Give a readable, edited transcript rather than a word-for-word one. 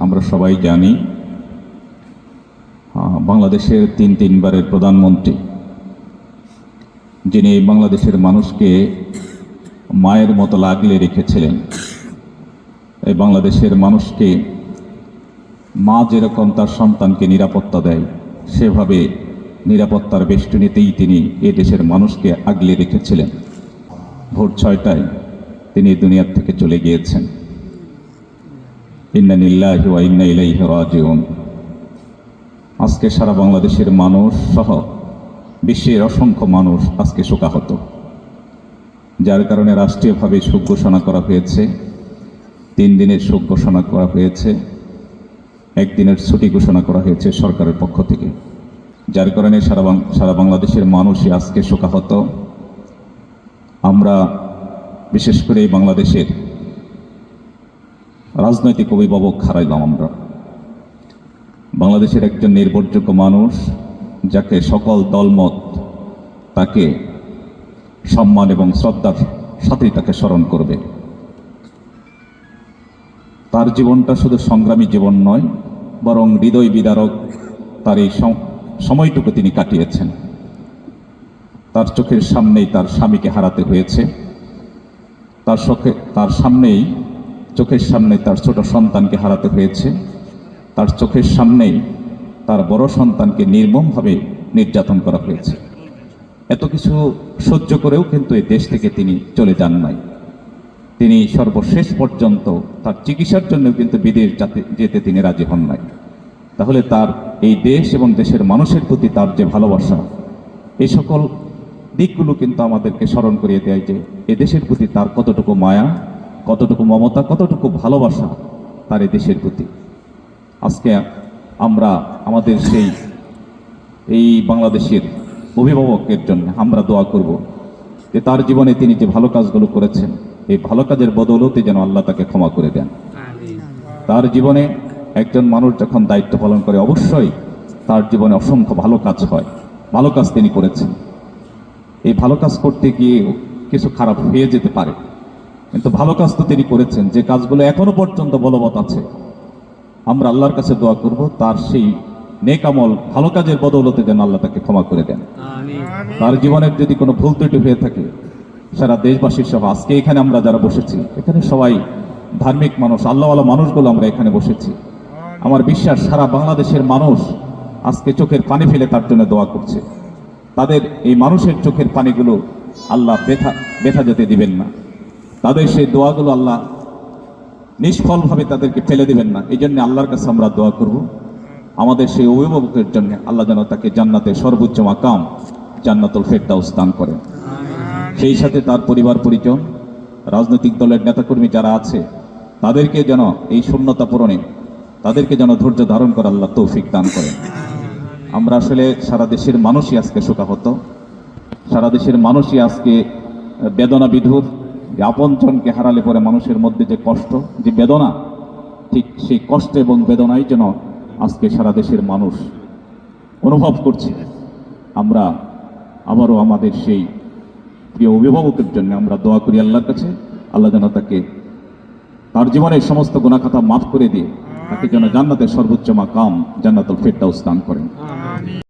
আমরা সবাই জানি বাংলাদেশের তিনবারের প্রধানমন্ত্রী, যিনি বাংলাদেশের মানুষকে মায়ের মতো লাগলে রেখেছিলেন। এই বাংলাদেশের মানুষকে মা যেরকম তার সন্তানকে নিরাপত্তা দেয়, সেভাবে নিরাপত্তার বেষ্টনীতেই তিনি এ দেশের মানুষকে আগলে রেখেছিলেন। ভোর 6টায় তিনি দুনিয়ার থেকে চলে গিয়েছেন। ইন্না লিল্লাহি ওয়া ইন্না ইলাইহি রাজিউন। আজকে সারা বাংলাদেশের মানুষ সহ বিশ্বের অসংখ্য মানুষ আজকে শোকাহত, যার কারণে রাষ্ট্রীয়ভাবে শোক ঘোষণা করা হয়েছে। 3 দিনের শোক ঘোষণা করা হয়েছে, 1 দিনের ছুটি ঘোষণা করা হয়েছে সরকারের পক্ষ থেকে, যার কারণে সারা বাংলাদেশের মানুষই আজকে শোকাহত। আমরা বিশেষ করে এই বাংলাদেশের রাজনৈতিক অভিভাবক হারাইলাম। আমরা বাংলাদেশের একজন নির্ভরযোগ্য মানুষ, যাকে সকল দলমত তাকে সম্মান এবং শ্রদ্ধার সাথেই তাকে স্মরণ করবে। তার জীবনটা শুধু সংগ্রামী জীবন নয়, বরং হৃদয় বিদারক তার এই সময়টুকু তিনি কাটিয়েছেন। তার চোখের সামনেই তার স্বামীকে হারাতে হয়েছে, তার সামনেই চোখের সামনে তার ছোট সন্তানকে হারাতে হয়েছে, তার চোখের সামনেই তার বড় সন্তানকে নির্মমভাবে নির্যাতন করা হয়েছে। এত কিছু সহ্য করেও কিন্তু এই দেশ থেকে তিনি চলে যান নাই। তিনি সর্বশেষ পর্যন্ত তার চিকিৎসার জন্য কিন্তু বিদেশ যেতে তিনি রাজি হন নাই। তাহলে তার এই দেশ এবং দেশের মানুষের প্রতি তার যে ভালোবাসা, এই সকল দিকগুলো কিন্তু আমাদেরকে স্মরণ করিয়ে দেয় যে এ দেশের প্রতি তার কতটুকু মায়া, কতটুকু মমতা, কতটুকু ভালোবাসা তার এই দেশের প্রতি। আজকে আমরা আমাদের এই বাংলাদেশের অভিভাবকের জন্য আমরা দোয়া করব যে তার জীবনে তিনি যে ভালো কাজগুলো করেছেন, এই ভালো কাজের বদৌলতে যেন আল্লাহ তাকে ক্ষমা করে দেন। তার জীবনে একজন মানুষ যখন দায়িত্ব পালন করে, অবশ্যই তার জীবনে অসংখ্য ভালো কাজ হয়, ভালো কাজ তিনি করেছেন। এই ভালো কাজ করতে গিয়ে কিছু খারাপ হয়ে যেতে পারে, কিন্তু ভালো কাজ তো তিনি করেছেন, যে কাজগুলো এখনো পর্যন্ত বলবৎ আছে। আমরা আল্লাহর কাছে দোয়া করব তার সেই নেক আমল ভালো কাজের বদৌলতে যেন আল্লাহ তাকে ক্ষমা করে দেন। তার জীবনের যদি কোনো ভুল ত্রুটি হয়ে থাকে, সারা দেশবাসীর সহ আজকে এখানে আমরা যারা বসেছি, এখানে সবাই ধার্মিক মানুষ, আল্লাহওয়ালা মানুষগুলো আমরা এখানে বসেছি। আমার বিশ্বাস সারা বাংলাদেশের মানুষ আজকে চোখের পানি ফেলে তার জন্য দোয়া করছে। তাদের এই মানুষের চোখের পানিগুলো আল্লাহ ব্যথা যেতে দিবেন না, তাদের সেই দোয়াগুলো আল্লাহ নিষ্ফলভাবে তাদেরকে ফেলে দিবেন না। এই জন্য আল্লাহর কাছে আমরা দোয়া করব আমাদের সেই অভিভাবকের জন্য, আল্লাহ যেন তাকে জান্নাতের সর্বোচ্চ মাকাম জান্নাতুল ফেরদাউস দান করেন। সেই সাথে তার পরিবার পরিজন, রাজনৈতিক দলের নেতাকর্মী যারা আছে, তাদেরকে যেন এই শূন্যতা পূরণে তাদেরকে যেন ধৈর্য ধারণ করে আল্লাহ তৌফিক দান করেন। আমরা আসলে সারা দেশের মানুষই আজকে শোকাহত, সারা দেশের মানুষই আজকে বেদনা বিধুর। যে আপনজনকে হারালে পরে মানুষের মধ্যে যে কষ্ট, যে বেদনা, ঠিক সেই কষ্ট এবং বেদনাই যেন আজকে সারা দেশের মানুষ অনুভব করছে। আমরা আবারও আমাদের সেই প্রিয় অভিভাবকের জন্য আমরা দোয়া করি আল্লাহর কাছে, আল্লাহ যেন তাকে তার জীবনের সমস্ত গুনাহ খাতা মাফ করে দিয়ে তাকে যেন জান্নাতের সর্বোচ্চ মাকাম জান্নাতুল ফেরদাউস দান করেন।